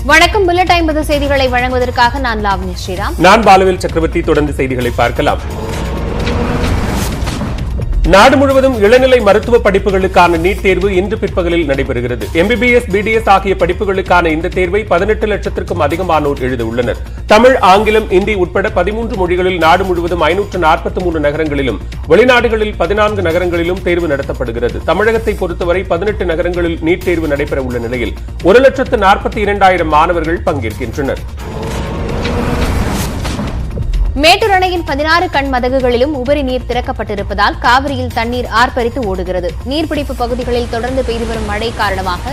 வணக்கம். புல்லட் 50 செய்திகளை வழங்குவதற்காக நான் லாவண்யா ஸ்ரீராம். நான் பாலுவேல் சக்கரவர்த்தி. தொடர்ந்து செய்திகளை பார்க்கலாம். நாடு முழுவதும் இளநிலை மருத்துவ படிப்புகளுக்கான நீட் தேர்வு இன்று பிற்பகலில் நடைபெறுகிறது. MBBS, BDS ஆகிய படிப்புகளுக்கான இந்த தேர்வை 18 லட்சத்திற்கும் அதிகமானோர் எழுதியுள்ளனர். தமிழ், ஆங்கிலம், இந்தி உட்பட 13 மொழிகளில் நாடு முழுவதும் 543 நகரங்களிலும் வெளிநாடுகளில் 14 நகரங்களிலும் தேர்வு நடத்தப்படுகிறது. தமிழகத்தை பொறுத்தவரை 18 நகரங்களில் நீட் தேர்வு நடைபெற உள்ள நிலையில் 1,42,000 மாணவர்கள் பங்கேற்கின்றனர். மேட்டூர் அணையின் 16 கண் மதகுகளிலும் உபரி நீர் திறக்கப்பட்டிருப்பதால் காவிரியில் தண்ணீர் ஆர்ப்பரித்து ஓடுகிறது. நீர்பிடிப்பு பகுதிகளில் தொடர்ந்து பெய்து வரும் மழை காரணமாக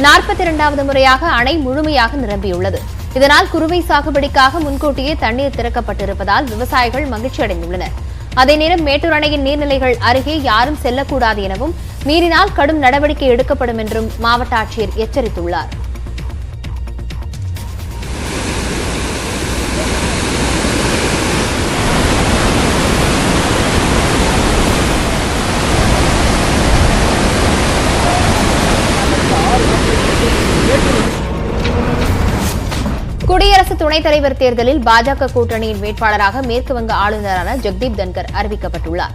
42வது முறையாக அணை முழுமையாக நிரம்பியுள்ளது. இதனால் குறுவை சாகுபடிக்காக முன்கூட்டியே தண்ணீர் திறக்கப்பட்டிருப்பதால் விவசாயிகள் மகிழ்ச்சி அடைந்துள்ளனர். அதே நேரம் மேட்டூர் அணையின் நீர்நிலைகள் அருகே யாரும் செல்லக்கூடாது எனவும் மீறினால் கடும் நடவடிக்கை எடுக்கப்படும் என்றும் மாவட்ட ஆட்சியர் எச்சரித்துள்ளார். குடியரசு துணைத் தலைவர் தேர்தலில் பாஜக கூட்டணியின் வேட்பாளராக மேற்குவங்க ஆளுநரான ஜெகதீப் தன்கர் அறிவிக்கப்பட்டுள்ளார்.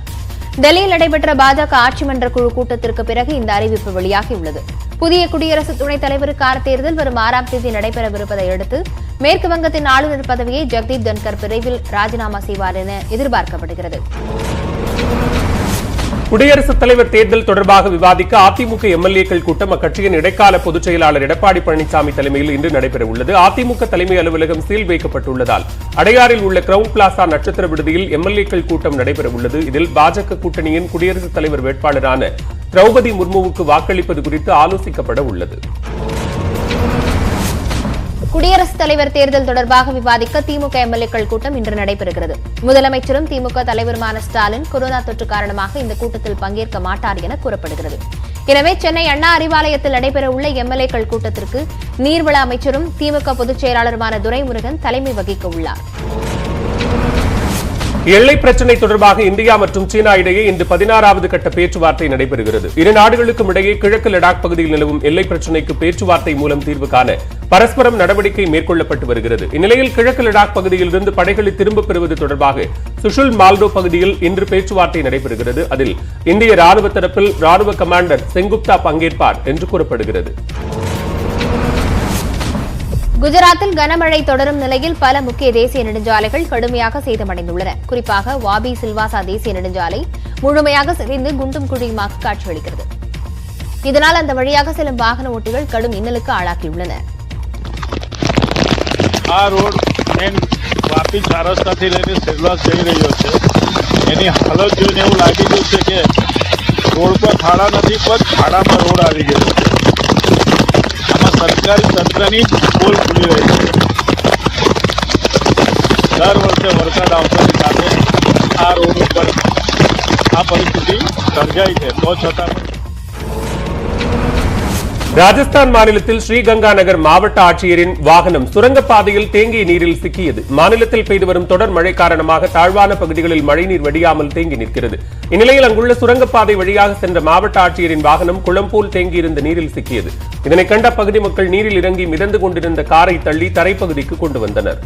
டெல்லியில் நடைபெற்ற பாஜக ஆட்சிமன்ற குழு கூட்டத்திற்கு பிறகு இந்த அறிவிப்பு வெளியாகியுள்ளது. புதிய குடியரசு துணைத் தலைவருக்கான தேர்தல் வரும் 6ஆம் தேதி நடைபெறவிருப்பதை அடுத்து மேற்குவங்கத்தின் ஆளுநர் பதவியை ஜெகதீப் தன்கர் விரைவில் ராஜினாமா செய்வார் என எதிர்பார்க்கப்படுகிறது. குடியரசுத் தலைவர் தேர்தல் தொடர்பாக விவாதிக்க அதிமுக MLA-க்கள் கூட்டம் அக்கட்சியின் இடைக்கால பொதுச் செயலாளர் எடப்பாடி பழனிசாமி தலைமையில் இன்று நடைபெற உள்ளது. அதிமுக தலைமை அலுவலகம் சீல் வைக்கப்பட்டுள்ளதால் அடையாறில் உள்ள கிரவுன் பிளாசா நட்சத்திர விடுதியில் MLA-க்கள் கூட்டம் நடைபெற உள்ளது. இதில் பாஜக கூட்டணியின் குடியரசுத் தலைவர் வேட்பாளரான திரௌபதி முர்முவுக்கு வாக்களிப்பது குறித்து ஆலோசிக்கப்பட உள்ளது. குடியரசுத் தலைவர் தேர்தல் தொடர்பாக விவாதிக்க திமுக MLA-க்கள் கூட்டம் இன்று நடைபெறுகிறது. முதலமைச்சரும் திமுக தலைவருமான ஸ்டாலின் கொரோனா தொற்று காரணமாக இந்த கூட்டத்தில் பங்கேற்க மாட்டார் என கூறப்படுகிறது. எனவே சென்னை அண்ணா அறிவாலயத்தில் நடைபெறவுள்ள MLA-க்கள் கூட்டத்திற்கு நீர்வள அமைச்சரும் திமுக பொதுச் செயலாளருமான துரைமுருகன் தலைமை வகிக்க உள்ளார். எல்லை பிரச்சினை தொடர்பாக இந்தியா மற்றும் சீனா இடையே இன்று 16வது கட்ட பேச்சுவார்த்தை நடைபெறுகிறது. இரு நாடுகளுக்கும் இடையே கிழக்கு லடாக் பகுதியில் நிலவும் எல்லை பிரச்சினைக்கு பேச்சுவார்த்தை மூலம் தீர்வு காண பரஸ்பரம் நடவடிக்கை மேற்கொள்ளப்பட்டு வருகிறது. இந்நிலையில் கிழக்கு லடாக் பகுதியில் இருந்து படைகளை திரும்பப் பெறுவது தொடர்பாக சுஷுல் மால்டோ பகுதியில் இன்று பேச்சுவார்த்தை நடைபெறுகிறது. அதில் இந்திய ராணுவ தரப்பில் ராணுவ கமாண்டர் செங்குப்தா பங்கேற்பார் என்று கூறப்படுகிறது. குஜராத்தில் கனமழை தொடரும் நிலையில் பல முக்கிய தேசிய நெடுஞ்சாலைகள் கடுமையாக சேதமடைந்துள்ளன. குறிப்பாக வாபி சில்வாசா தேசிய நெடுஞ்சாலை முழுமையாக சரிந்து குண்டும் குழியுமாக காட்சியளிக்கிறது. இதனால் அந்த வழியாக செல்லும் வாகன ஓட்டிகள் கடும் இன்னலுக்கு ஆளாகியுள்ளனர். આ રોડ મેન વાપી 4 રસ્તાથી લઈને સિલવાસ જઈ રહ્યો છે. એની હાલત જોઈને એવું લાગી રહ્યું છે કે રોડ પર ખાડા નથી પણ ખાડામાં રોડ આવી ગયો છે. આમાં સરકારી તંત્રની પોલ ખુલી રહી છે. દર વર્ષે વરસાદ આવતાની સાથે આ રોડ ઉપર આ પરિસ્થિતિ સર્જાઈ છે. તો છતાં ராஜஸ்தான் மாநிலத்தில் ஸ்ரீகங்கா நகர் மாவட்ட ஆட்சியரின் வாகனம் சுரங்கப்பாதையில் தேங்கிய நீரில் சிக்கியது. மாநிலத்தில் பெய்து வரும் தொடர் மழை காரணமாக தாழ்வான பகுதிகளில் மழைநீர் வடியாமல் தேங்கி நிற்கிறது. இந்நிலையில் அங்குள்ள சுரங்கப்பாதை வழியாக சென்ற மாவட்ட ஆட்சியரின் வாகனம் குளம் போல் தேங்கியிருந்த நீரில் சிக்கியது. இதனை கண்ட பகுதி மக்கள் நீரில் இறங்கி மிதந்து கொண்டிருந்த காரை தள்ளி தரைப்பகுதிக்கு கொண்டு வந்தனர்.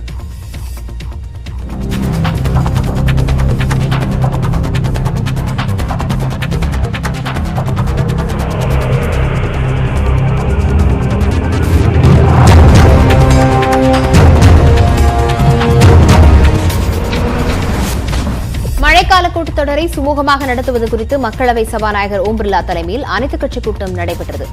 மழைக்கால கூட்டத்தொடரை சுமூகமாக நடத்துவது குறித்து மக்களவை சபாநாயகர் ஓம் பிர்லா தலைமையில் அனைத்துக் கட்சி கூட்டம் நடைபெற்றது.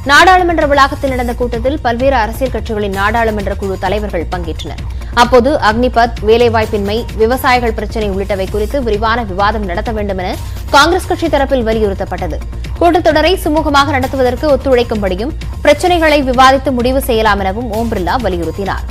நாடாளுமன்ற வளாகத்தில் நடந்த கூட்டத்தில் பல்வேறு அரசியல் கட்சிகளின் நாடாளுமன்ற குழு தலைவர்கள் பங்கேற்றனர். அப்போது அக்னிபத், வேலைவாய்ப்பின்மை, விவசாயிகள் பிரச்சினை உள்ளிட்டவை குறித்து விரிவான விவாதம் நடத்த வேண்டும் என காங்கிரஸ் கட்சி தரப்பில் வலியுறுத்தப்பட்டது. கூட்டத்தொடரை சுமூகமாக நடத்துவதற்கு ஒத்துழைக்கும்படியும் பிரச்சினைகளை விவாதித்து முடிவு செய்யலாம் எனவும் ஓம் பிர்லா வலியுறுத்தினார்.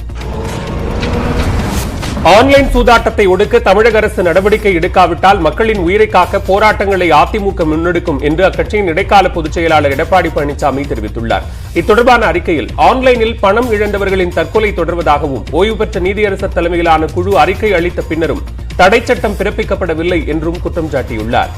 ஆன்லைன் சூதாட்டத்தை ஒடுக்க தமிழக அரசு நடவடிக்கை எடுக்காவிட்டால் மக்களின் உயிரை காக்க போராட்டங்களை அதிமுக முன்னெடுக்கும் என்று அக்கட்சியின் இடைக்கால பொதுச் செயலாளர் எடப்பாடி பழனிசாமி தெரிவித்துள்ளார். இத்தொடர்பான அறிக்கையில் ஆன்லைனில் பணம் இழந்தவர்களின் தற்கொலை தொடர்வதாகவும் ஓய்வு பெற்ற நீதியரசர் தலைமையிலான குழு அறிக்கை அளித்த பின்னரும் தடை சட்டம் பிறப்பிக்கப்படவில்லை என்றும் குற்றம் சாட்டியுள்ளார்.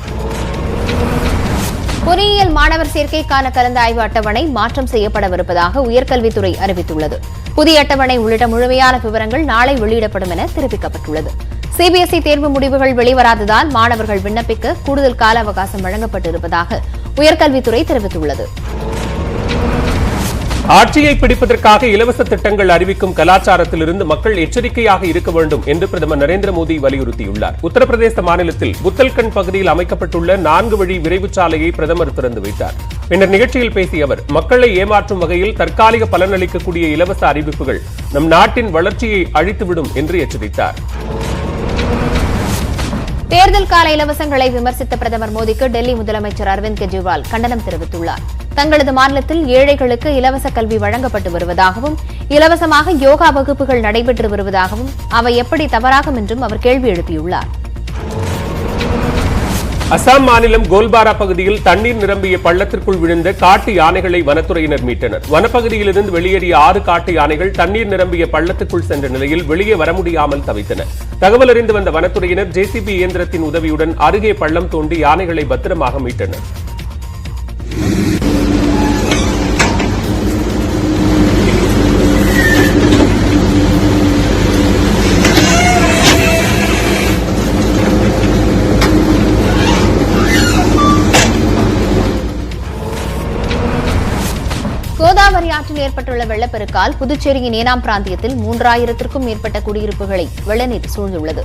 பொறியியல் மாணவர் சேர்க்கைக்கான கலந்தாய்வு அட்டவணை மாற்றம் செய்யப்படவிருப்பதாக உயர்கல்வித்துறை அறிவித்துள்ளது. புதிய அட்டவணை உள்ளிட்ட முழுமையான விவரங்கள் நாளை வெளியிடப்படும் என தெரிவிக்கப்பட்டுள்ளது. சிபிஎஸ்இ தேர்வு முடிவுகள் வெளிவராததால் மாணவர்கள் விண்ணப்பிக்க கூடுதல் கால அவகாசம் வழங்கப்பட்டிருப்பதாக உயர்கல்வித்துறை தெரிவித்துள்ளது. ஆட்சியை பிடிப்பதற்காக இலவச திட்டங்கள் அறிவிக்கும் கலாச்சாரத்திலிருந்து மக்கள் எச்சரிக்கையாக இருக்க வேண்டும் என்று பிரதமர் நரேந்திர மோடி வலியுறுத்தியுள்ளார். உத்தரப்பிரதேச மாநிலத்தில் புத்தல்கண்ட் பகுதியில் அமைக்கப்பட்டுள்ள 4 வழி விரைவுச் சாலையை பிரதமர் திறந்து வைத்தார். பின்னர் நிகழ்ச்சியில் பேசிய அவர், மக்களை ஏமாற்றும் வகையில் தற்காலிக பலனளிக்கக்கூடிய இலவச அறிவிப்புகள் நம் நாட்டின் வளர்ச்சியை அழித்துவிடும் என்று எச்சரித்தார். தேர்தல் கால இலவசங்களை விமர்சித்த பிரதமர் மோடிக்கு டெல்லி முதலமைச்சர் அரவிந்த் கெஜ்ரிவால் கண்டனம் தெரிவித்துள்ளார். தங்களது மாநிலத்தில் ஏழைகளுக்கு இலவச கல்வி வழங்கப்பட்டு வருவதாகவும் இலவசமாக யோகா வகுப்புகள் நடைபெற்று வருவதாகவும் அவை எப்படி தவறாகும் என்றும் அவர் கேள்வி எழுப்பியுள்ளார். அசாம் மாநிலம் கோல்பாரா பகுதியில் தண்ணீர் நிரம்பிய பள்ளத்திற்குள் விழுந்த காட்டு யானைகளை வனத்துறையினர் மீட்டனர். வனப்பகுதியிலிருந்து வெளியேறிய 6 காட்டு யானைகள் தண்ணீர் நிரம்பிய பள்ளத்துக்குள் சென்ற நிலையில் வெளியே வர முடியாமல் தவித்தன. தகவல் அறிந்து வந்த வனத்துறையினர் ஜேசிபி இயந்திரத்தின் உதவியுடன் அருகே பள்ளம் தோண்டி யானைகளை பத்திரமாக மீட்டனர். கோதாவரி ஆற்றில் ஏற்பட்டுள்ள வெள்ளப்பெருக்கால் புதுச்சேரியின் ஏனாம் பிராந்தியத்தில் 3000க்கும் மேற்பட்ட குடியிருப்புகளை வெள்ளநீர் சூழ்ந்துள்ளது.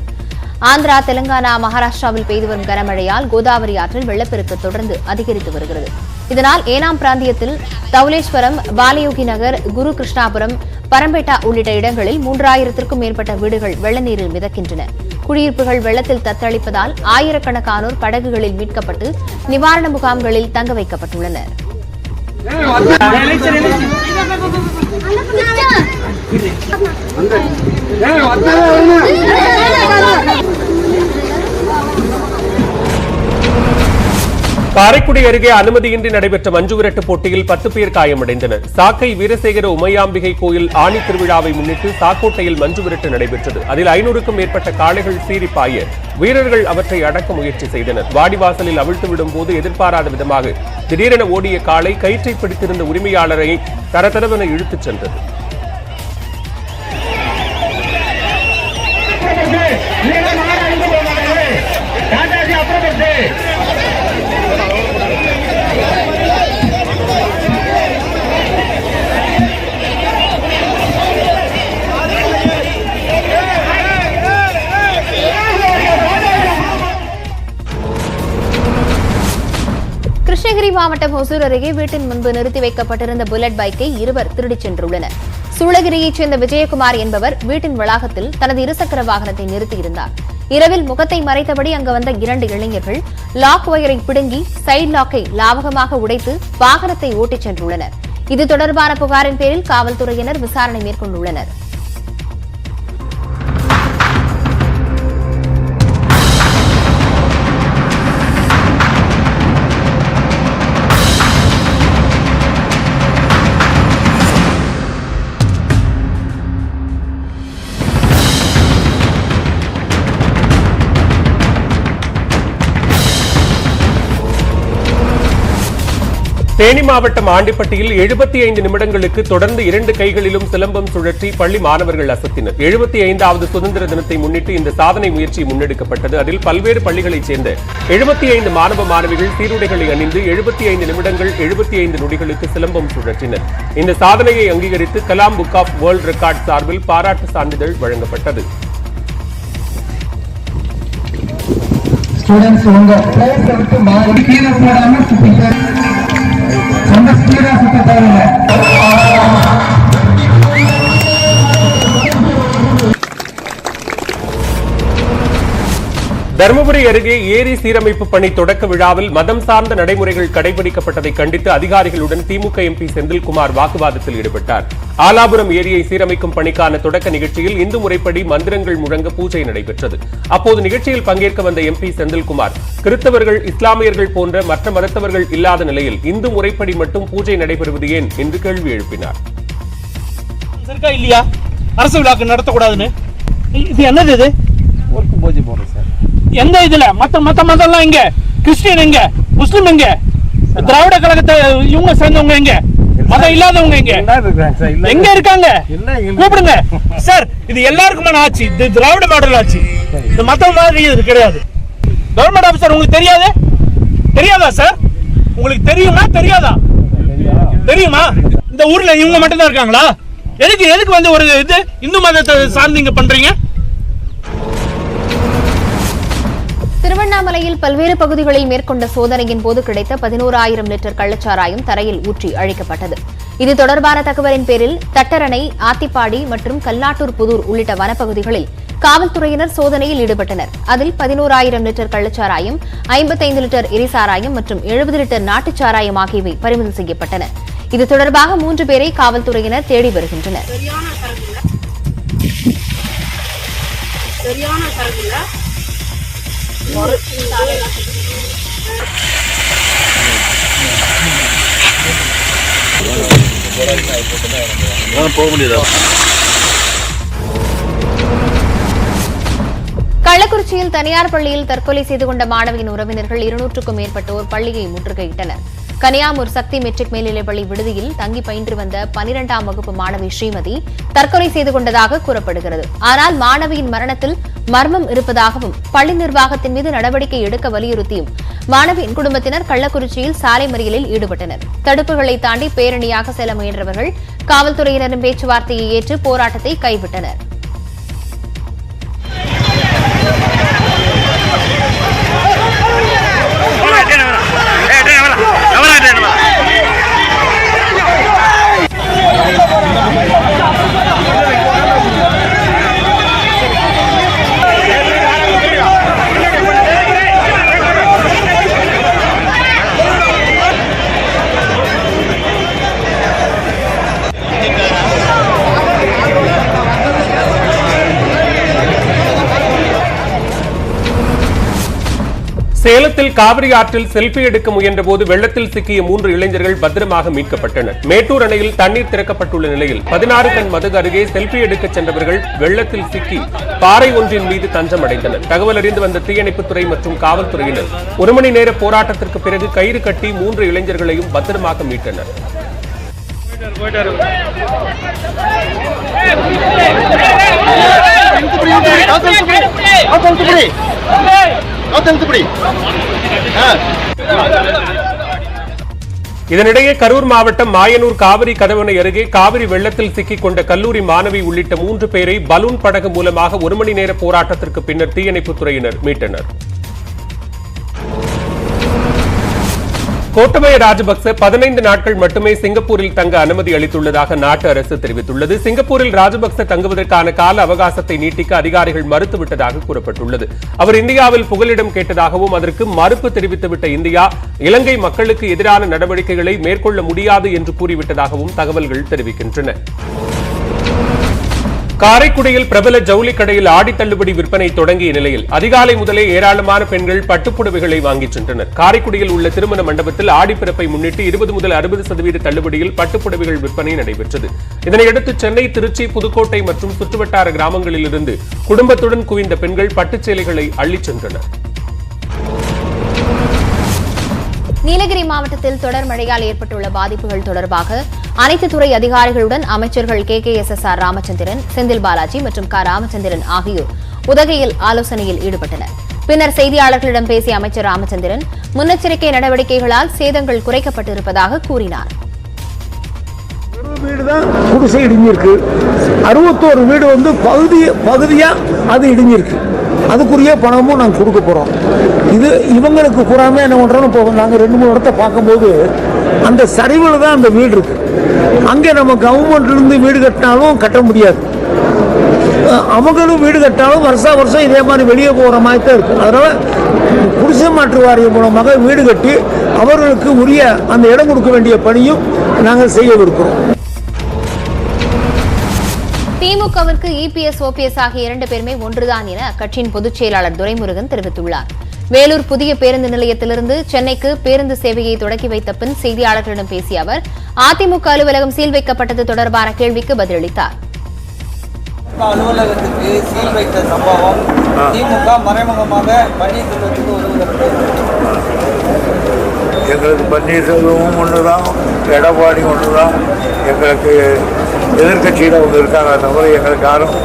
ஆந்திரா, தெலங்கானா, மகாராஷ்டிராவில் பெய்து வரும் கனமழையால் கோதாவரி ஆற்றில் வெள்ளப்பெருக்கு தொடர்ந்து அதிகரித்து வருகிறது. இதனால் ஏனாம் பிராந்தியத்தில் தவுலேஸ்வரம், பாலயோகி நகர், குரு கிருஷ்ணாபுரம், பரம்பேட்டா உள்ளிட்ட இடங்களில் 3000க்கும் மேற்பட்ட வீடுகள் வெள்ளநீரில் மிதக்கின்றன. குடியிருப்புகள் வெள்ளத்தில் தத்தளிப்பதால் ஆயிரக்கணக்கானோர் படகுகளில் மீட்கப்பட்டு நிவாரண முகாம்களில் தங்க வைக்கப்பட்டுள்ளனர். காரைக்குடி அருகே அனுமதியின்றி நடைபெற்ற மஞ்சுவிரட்டு போட்டியில் 10 பேர் காயமடைந்தனர். சாக்கை வீரசேகர உமையாம்பிகை கோயில் ஆணி திருவிழாவை முன்னிட்டு சாக்கோட்டையில் மஞ்சுவிரட்டு நடைபெற்றது. அதில் 500க்கும் மேற்பட்ட காளைகள் சீறிப்பாய வீரர்கள் அவற்றை அடக்க முயற்சி செய்தனர். வாடிவாசலில் அவிழ்த்துவிடும் போது எதிர்பாராத விதமாக திடீரென ஓடிய காளை கயிற்றை பிடித்திருந்த உரிமையாளரை தரதரவென இழுத்துச் சென்றது. கிருஷ்ணகிரி மாவட்டம் ஒசூர் அருகே வீட்டின் முன்பு நிறுத்தி வைக்கப்பட்டிருந்த புல்லட் பைக்கை இருவர் திருடிச் சென்றுள்ளனர். சூளகிரியைச் சேர்ந்த விஜயகுமார் என்பவர் வீட்டின் வளாகத்தில் தனது இருசக்கர வாகனத்தை நிறுத்தியிருந்தார். இரவில் முகத்தை மறைத்தபடி அங்கு வந்த 2 இளைஞர்கள் லாக் ஒயரை பிடுங்கி சைடு லாக்கை லாவகமாக உடைத்து வாகனத்தை ஓட்டிச் சென்றுள்ளனர். இது தொடர்பான புகாரின் பேரில் காவல்துறையினர் விசாரணை மேற்கொண்டுள்ளனர். தேனி மாவட்டம் ஆண்டிப்பட்டியில் 75 நிமிடங்களுக்கு தொடர்ந்து 2 கைகளிலும் சிலம்பம் சுழற்றி பள்ளி மாணவர்கள் அசத்தினர். 75வது சுதந்திர தினத்தை முன்னிட்டு இந்த சாதனை முயற்சி முன்னெடுக்கப்பட்டது. அதில் பல்வேறு பள்ளிகளைச் சேர்ந்த 75 மாணவ மாணவிகள் சீருடைகளை அணிந்து 75 நிமிடங்கள் 75 நொடிகளுக்கு சிலம்பம் சுழற்றினர். இந்த சாதனையை அங்கீகரித்து Kalam book of world record சார்பில் பாராட்டு சான்றிதழ் வழங்கப்பட்டது. தருமபுரி அருகே ஏரி சீரமைப்பு பணி தொடக்க விழாவில் மதம் சார்ந்த நடைமுறைகள் கடைபிடிக்கப்பட்டதை கண்டித்து அதிகாரிகளுடன் திமுக எம்பி செந்தில்குமார் வாக்குவாதத்தில் ஈடுபட்டார். ஆலாபுரம் ஏரியை சீரமைக்கும் பணிக்கான தொடக்க நிகழ்ச்சியில் இந்து முறைப்படி மந்திரங்கள் முழங்க பூஜை நடைபெற்றது. அப்போது நிகழ்ச்சியில் பங்கேற்க வந்த எம்பி செந்தில்குமார், கிறிஸ்தவர்கள், இஸ்லாமியர்கள் போன்ற மற்ற மதத்தவர்கள் இல்லாத நிலையில் இந்து முறைப்படி மட்டும் பூஜை நடைபெறுவது ஏன் என்று கேள்வி எழுப்பினார். அரசு விழாக்கு நடத்தக்கூடாதுன்னு இது என்னது? இது பூஜை போடுறோம் சார். எந்த இதுல மத்த மதம்லாம் எங்க? கிறிஸ்டியன் எங்க? முஸ்லிம் எங்க? திராவிட கழகத்தை இவங்க சேர்ந்தவங்க எங்க, மதம் இல்லாதவங்க எங்க எங்க இருக்காங்க? கூப்பிடுங்க சார். இது எல்லாருக்குமான ஆட்சி, இது திராவிட மாடல் ஆட்சி, இது மத்த மாதிரி இது கிடையாது. கவர்மெண்ட் ஆபீசர் உங்களுக்கு தெரியாதா சார்? உங்களுக்கு தெரியுமா தெரியாதா? தெரியுமா? இந்த ஊர்ல இவங்க மட்டும் தான் இருக்காங்களா? எதுக்கு வந்து ஒரு இது இந்து மதத்தை சார்ந்து இங்க பண்றீங்க? திருவண்ணாமலையில் பல்வேறு பகுதிகளில் மேற்கொண்ட சோதனையின் போது கிடைத்த 11,000 லிட்டர் கள்ளச்சாராயம் தரையில் ஊற்றி அழிக்கப்பட்டது. இது தொடர்பான தகவலின் பேரில் தட்டரணை, ஆத்திப்பாடி மற்றும் கல்லாட்டூர் புதூர் உள்ளிட்ட வனப்பகுதிகளில் காவல்துறையினர் சோதனையில் ஈடுபட்டனர். அதில் 11,000 லிட்டர் கள்ளச்சாராயம், 55 லிட்டர் எரிசாராயம் மற்றும் 70 லிட்டர் நாட்டுச்சாராயம் ஆகியவை பறிமுதல் செய்யப்பட்டன. இது தொடர்பாக 3 பேரை காவல்துறையினர் தேடி வருகின்றனர். கள்ளக்குறிச்சியில் தனியார் பள்ளியில் தற்கொலை செய்து கொண்ட மாணவியின் உறவினர்கள் 200க்கும் மேற்பட்டோர் பள்ளியை முற்றுகையிட்டனர். கனியாமூர் சக்தி மெட்ரிக் மேல்நிலைப்பள்ளி விடுதியில் தங்கி பயின்று வந்த 12ஆம் வகுப்பு மாணவி ஸ்ரீமதி தற்கொலை செய்து கொண்டதாக கூறப்படுகிறது. ஆனால் மாணவியின் மரணத்தில் மர்மம் இருப்பதாகவும் பள்ளி நிர்வாகத்தின் மீது நடவடிக்கை எடுக்க வலியுறுத்தியும் மாணவியின் குடும்பத்தினர் கள்ளக்குறிச்சியில் சாலை மறியலில் ஈடுபட்டனர். தடுப்புகளை தாண்டி பேரணியாக செல்ல முயன்றவர்கள் காவல்துறையினரின் பேச்சுவார்த்தையை ஏற்று போராட்டத்தை கைவிட்டனர். சேலத்தில் காவிரி ஆற்றில் செல்பி எடுக்க முயன்றபோது வெள்ளத்தில் சிக்கிய 3 இளைஞர்கள் பத்திரமாக மீட்கப்பட்டனர். மேட்டூர் அணையில் தண்ணீர் திறக்கப்பட்டுள்ள நிலையில் 16 டன் மதகு அருகே செல்பி எடுக்க சென்றவர்கள் வெள்ளத்தில் சிக்கி பாறை ஒன்றின் மீது தஞ்சம் அடைந்தனர். தகவல் அறிந்து வந்த தீயணைப்புத்துறை மற்றும் காவல்துறையினர் 1 மணி நேர போராட்டத்திற்கு பிறகு கயிறு கட்டி 3 இளைஞர்களையும் பத்திரமாக மீட்டனர். இதனிடையே கரூர் மாவட்டம் மாயனூர் காவிரி கதவணை அருகே காவிரி வெள்ளத்தில் சிக்கிக் கொண்ட கல்லூரி மாணவி உள்ளிட்ட 3 பேரை பலூன் படகு மூலமாக 1 மணி நேர போராட்டத்திற்கு பின்னர் தீயணைப்புத்துறையினர் மீட்டனர். கோட்டபய ராஜபக்ச 15 நாட்கள் மட்டுமே சிங்கப்பூரில் தங்க அனுமதி அளித்துள்ளதாக நாட்டு அரசு தெரிவித்துள்ளது. சிங்கப்பூரில் ராஜபக்ச தங்குவதற்கான கால அவகாசத்தை நீட்டிக்க அதிகாரிகள் மறுத்துவிட்டதாக கூறப்பட்டுள்ளது. அவர் இந்தியாவில் புகலிடம் கேட்டதாகவும் அதற்கு மறுப்பு தெரிவித்துவிட்ட இந்தியா இலங்கை மக்களுக்கு எதிரான நடவடிக்கைகளை மேற்கொள்ள முடியாது என்று கூறிவிட்டதாகவும் தகவல்கள் தெரிவிக்கின்றன. காரைக்குடியில் பிரபல ஜவுளி கடையில் ஆடி தள்ளுபடி விற்பனை தொடங்கிய நிலையில் அதிகாலை முதலே ஏராளமான பெண்கள் பட்டுப்புடவைகளை வாங்கிச் சென்றனர். காரைக்குடியில் உள்ள திருமண மண்டபத்தில் ஆடிப்பிறப்பை முன்னிட்டு 20 முதல் 60% தள்ளுபடியில் பட்டுப்புடவைகள் விற்பனை நடைபெற்றது. இதனையடுத்து சென்னை, திருச்சி, புதுக்கோட்டை மற்றும் சுற்றுவட்டார கிராமங்களில் இருந்து குடும்பத்துடன் குவிந்த பெண்கள் பட்டுச்சேலைகளை அள்ளிச் சென்றனர். நீலகிரி மாவட்டத்தில் தொடர் மழையால் ஏற்பட்டுள்ள பாதிப்புகள் தொடர்பாக அனைத்து துறை அதிகாரிகளுடன் அமைச்சர்கள் KKSSR ராமச்சந்திரன், செந்தில் பாலாஜி மற்றும் ராமச்சந்திரன் ஆகியோர் உதகையில் ஆலோசனையில் ஈடுபட்டனர். பின்னர் செய்தியாளர்களிடம் பேசிய அமைச்சர் ராமச்சந்திரன் முன்னெச்சரிக்கை நடவடிக்கைகளால் சேதங்கள் குறைக்கப்பட்டிருப்பதாக கூறினார். வீடு தான் குடிசை இடிஞ்சிருக்கு, 61 வீடு வந்து பகுதியா அது இடிஞ்சிருக்கு. அதுக்குரிய பணமும் நாங்கள் கொடுக்க போகிறோம். இது இவங்களுக்கு கூறாமல் என்ன பண்ணுறோன்னு இப்போ நாங்கள் 2-3 இடத்த பார்க்கும்போது அந்த சரிவில் தான் அந்த வீடு இருக்கு. அங்கே நம்ம கவர்மெண்ட்லேருந்து வீடு கட்டினாலும் கட்ட முடியாது. அவங்களும் வீடு கட்டாலும் வருஷம் இதே மாதிரி வெளியே போகிற மாதிரி தான் இருக்குது. அதனால் குடிசை மாற்று வாரியம் மூலமாக வீடு கட்டி அவர்களுக்கு உரிய அந்த இடம் கொடுக்க வேண்டிய பணியும் நாங்கள் செய்யவிருக்கிறோம். திமுகவிற்கு EPS, OPS ஆகிய 2 பேருமே ஒன்றுதான் என அக்கட்சியின் பொதுச் செயலாளர் துரைமுருகன் தெரிவித்துள்ளார். வேலூர் புதிய பேருந்து நிலையத்திலிருந்து சென்னைக்கு பேருந்து சேவையை தொடக்கி வைத்த பின் செய்தியாளர்களிடம் பேசிய அவர் அதிமுக அலுவலகம் சீல் வைக்கப்பட்டது தொடர்பான கேள்விக்கு பதிலளித்தார். அலுவலகத்துக்கு சீல் வைத்த சம்பவம் திமுக மறைமுகமாக பன்னீர்செல்வத்துக்கு உதவுகிறது. எங்களுக்கு பன்னீர்செல்வமும் ஒன்று தான், எடப்பாடி ஒன்று தான். எங்களுக்கு எதிர்கட்சியில் அவங்க இருக்காங்க, தவிர எங்களுக்கு யாரும்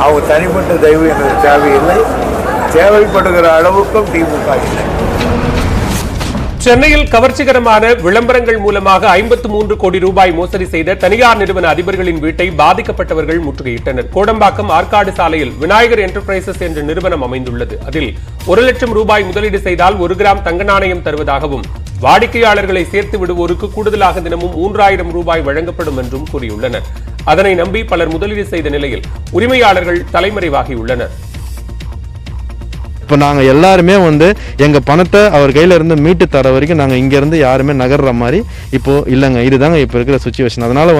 அவங்க தனிப்பட்ட தயவு எங்களுக்கு தேவையில்லை. தேவைப்படுகிற அளவுக்கும் திமுக இல்லை. சென்னையில் கவர்ச்சிகரமான விளம்பரங்கள் மூலமாக 53 கோடி ரூபாய் மோசடி செய்த தனியார் நிறுவன அதிபர்களின் வீட்டை பாதிக்கப்பட்டவர்கள் முற்றுகையிட்டனர். கோடம்பாக்கம் ஆற்காடு சாலையில் விநாயகர் என்டர்பிரைசஸ் என்ற நிறுவனம் அமைந்துள்ளது. அதில் 1 லட்சம் ரூபாய் முதலீடு செய்தால் 1 கிராம் தங்க நாணயம் தருவதாகவும் வாடிக்கையாளர்களை சேர்த்து விடுவோருக்கு கூடுதலாக தினமும் 3000 ரூபாய் வழங்கப்படும் என்றும் கூறியுள்ளனர். அதனை நம்பி பலர் முதலீடு செய்த நிலையில் உரிமையாளர்கள் தலைமறைவாகியுள்ளனர். இப்போ நாங்கள் எல்லாருமே எங்கள் பணத்தை அவர் கையில் இருந்து மீட்டு தர வரைக்கும் நாங்கள் இங்கேருந்து யாருமே நகர்ற மாதிரி இப்போது இல்லைங்க. இதுதாங்க இப்போ இருக்கிற சுச்சுவேஷன். அதனால்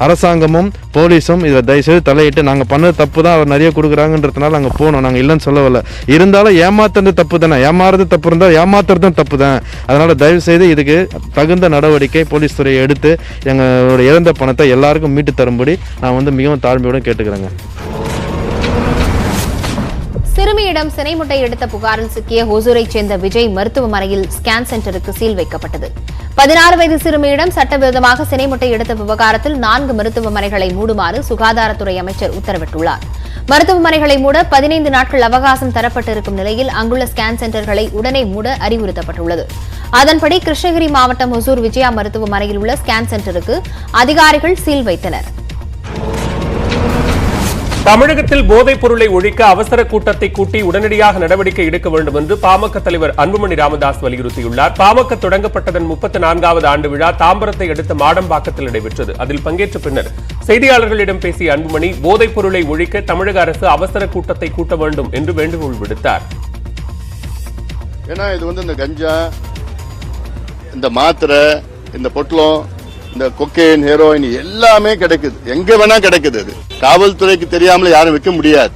அரசாங்கமும் போலீஸும் இதில் தயவுசெய்து தலையிட்டு நாங்கள் பண்ணது தப்பு தான், அவர் நிறைய கொடுக்குறாங்கன்றதுனால நாங்கள் போனோம். நாங்கள் இல்லைன்னு சொல்லவில்லை. இருந்தாலும் ஏமாத்துறது தப்பு தானே, ஏமாறுறது தப்பு இருந்தால் ஏமாத்துறதும் தப்பு தான். அதனால் தயவுசெய்து இதுக்கு தகுந்த நடவடிக்கை போலீஸ் துறையை எடுத்து எங்களோட இழந்த பணத்தை எல்லாருக்கும் மீட்டு தரும்படி நான் மிகவும் தாழ்மையுடன் கேட்டுக்கிறேங்க. சிறுமியிடம் சினை முட்டை எடுத்த புகாரில் சிக்கிய ஹொசூரைச் சேர்ந்த விஜய் மருத்துவமனையில் ஸ்கேன் சென்டருக்கு சீல் வைக்கப்பட்டது. 16 வயது சிறுமியிடம் சட்டவிரோதமாக சினை முட்டை எடுத்த விவகாரத்தில் 4 மருத்துவமனைகளை மூடுமாறு சுகாதாரத்துறை அமைச்சர் உத்தரவிட்டுள்ளார். மருத்துவமனைகளை மூட 15 நாட்கள் அவகாசம் தரப்பட்டிருக்கும் நிலையில் அங்குள்ள ஸ்கேன் சென்டர்களை உடனே மூட அறிவுறுத்தப்பட்டுள்ளது. அதன்படி கிருஷ்ணகிரி மாவட்டம் ஹொசூர் விஜயா மருத்துவமனையில் உள்ள ஸ்கேன் சென்டருக்கு அதிகாரிகள் சீல் வைத்தனர். தமிழகத்தில் போதைப் பொருளை ஒழிக்க அவசர கூட்டத்தை கூட்டி உடனடியாக நடவடிக்கை எடுக்க வேண்டும் என்று பாமக தலைவர் அன்புமணி ராமதாஸ் வலியுறுத்தியுள்ளார். பாமக தொடங்கப்பட்டதன் 34வது ஆண்டு விழா தாம்பரத்தை அடுத்த மாடம்பாக்கத்தில் நடைபெற்றது. அதில் பங்கேற்ற பின்னர் செய்தியாளர்களிடம் பேசிய அன்புமணி போதைப் பொருளை ஒழிக்க தமிழக அரசு அவசர கூட்டத்தை கூட்ட வேண்டும் என்று வேண்டுகோள் விடுத்தார். ஏன்னா இது இந்த கஞ்சா, இந்த மாத்திரை, இந்த பொட்டலம், இந்த கொக்கைன், ஹெரோயின் எல்லாமே கிடைக்குது, எங்க வேணா கிடைக்குது. அது காவல்துறைக்கு தெரியாமல யாரும் விற்க முடியாது.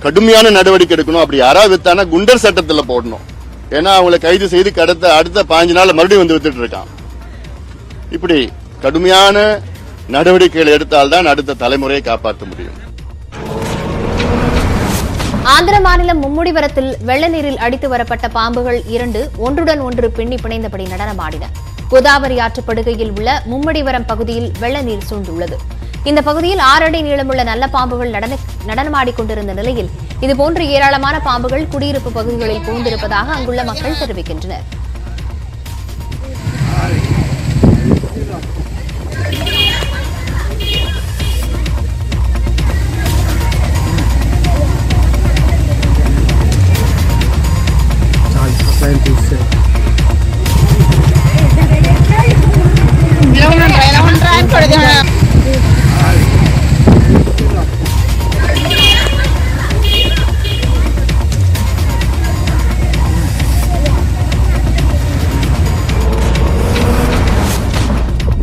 கடுமையான நடவடிக்கை எடுக்கணும். அப்படி யாராவது வித்தானா குண்டர் சட்டத்தில் போடணும். ஏன்னா அவங்களை கைது செய்து அடுத்த 5 நாள் மறுபடியும் வித்துட்டு இருக்கான். இப்படி கடுமையான நடவடிக்கைகள் எடுத்தால்தான் அடுத்த தலைமுறையை காப்பாற்ற முடியும். ஆந்திர மாநிலம் மும்முடிவரத்தில் வெள்ள நீரில் அடித்து வரப்பட்ட பாம்புகள் 2 ஒன்றுடன் ஒன்று பின்னி பிணைந்தபடி நடனமாடின. கோதாவரி ஆற்றுப்படுகையில் உள்ள மும்முடிவரம் பகுதியில் வெள்ள நீர் சூழ்ந்துள்ளது. இந்த பகுதியில் 6 அடி நீளமுள்ள நல்ல பாம்புகள் நடனமாடிக்கொண்டிருந்த நிலையில் இதுபோன்று ஏராளமான பாம்புகள் குடியிருப்பு பகுதிகளில் புகுந்திருப்பதாக அங்குள்ள மக்கள் தெரிவிக்கின்றனர்.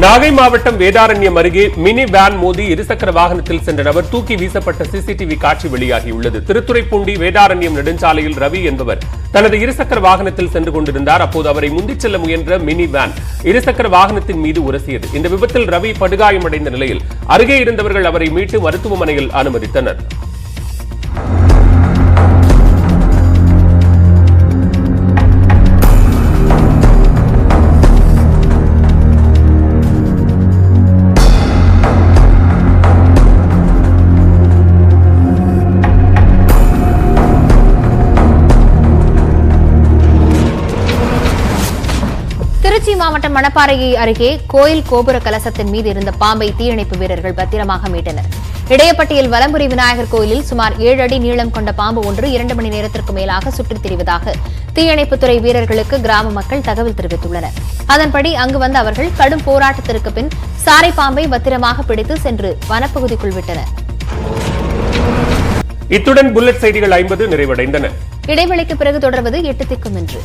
நாகை மாவட்டம் வேதாரண்யம் அருகே மினி வேன் மோதி இருசக்கர வாகனத்தில் சென்ற நபர் தூக்கி வீசப்பட்ட சிசிடிவி காட்சி வெளியாகியுள்ளது. திருத்துறைப்பூண்டி வேதாரண்யம் நெடுஞ்சாலையில் ரவி என்பவர் தனது இருசக்கர வாகனத்தில் சென்று கொண்டிருந்தார். அப்போது அவரை முந்திச் செல்ல முயன்ற மினி வேன் இருசக்கர வாகனத்தின் மீது உரசியது. இந்த விபத்தில் ரவி படுகாயமடைந்த நிலையில் அருகே இருந்தவர்கள் அவரை மீட்டு மருத்துவமனையில் அனுமதித்தனர். திருச்சி மாவட்டம் மணப்பாறை அருகே கோயில் கோபுர கலசத்தின் மீது இருந்த பாம்பை தீயணைப்பு வீரர்கள் பத்திரமாக மீட்டனர். இடையப்பட்டியில் வலம்புரி விநாயகர் கோயிலில் சுமார் 7 அடி நீளம் கொண்ட பாம்பு ஒன்று 2 மணி நேரத்திற்கு மேலாக சுற்றித் திரிவதாக தீயணைப்புத்துறை வீரர்களுக்கு கிராம மக்கள் தகவல் தெரிவித்துள்ளனர். அதன்படி அங்கு வந்த அவர்கள் கடும் போராட்டத்திற்கு பின் சாரை பாம்பை பத்திரமாக பிடித்து சென்று வனப்பகுதிக்குள் விட்டனர். இத்துடன் புல்லட் செய்திகள் 50 நிறைவடைந்தன. இடைவெளிக்கு பிறகு தொடர்வது 8 திக்கும் என்று.